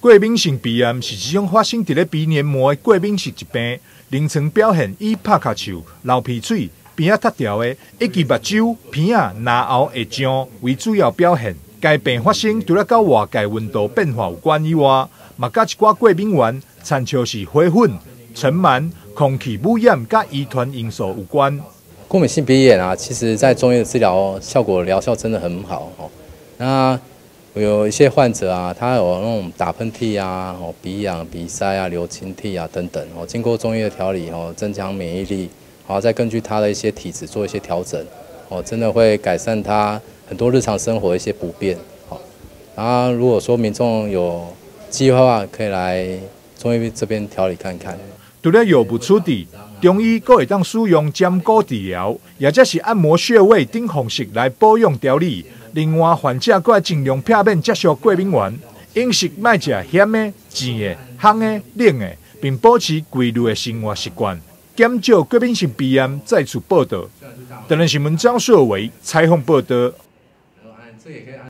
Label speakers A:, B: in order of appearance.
A: 过敏性鼻炎是一种发生伫咧鼻黏膜的过敏性疾病，临床表现以拍咳嗽、流鼻水、鼻仔塌掉的，以及目睭、鼻仔、牙后会胀为主要表现。该病发生除了甲外界温度变化有关以外，嘛甲一寡过敏源，参照是花粉、尘螨、空气污染甲遗传因素有关。
B: 过敏性鼻炎啊，其实在中医的治疗疗效真的很好哦。那有一些患者啊，他有那种打喷嚏啊、鼻痒、鼻塞啊、流清涕啊等等哦，经过中医的调理哦，增强免疫力，然后再根据他的一些体质做一些调整哦，真的会改善他很多日常生活的一些不便哦。然后如果说民众有机会的话，可以来中医这边调理看看。
A: 除了药物处理，中医阁会当使用针灸治疗，也则是按摩穴位等方式来保养调理。另外，患者阁要尽量避免接触过敏源，饮食莫食咸的、甜的、烘的、冷的，并保持规律的生活习惯，减少过敏性鼻炎再次报道。台南新闻张硕维采访报道。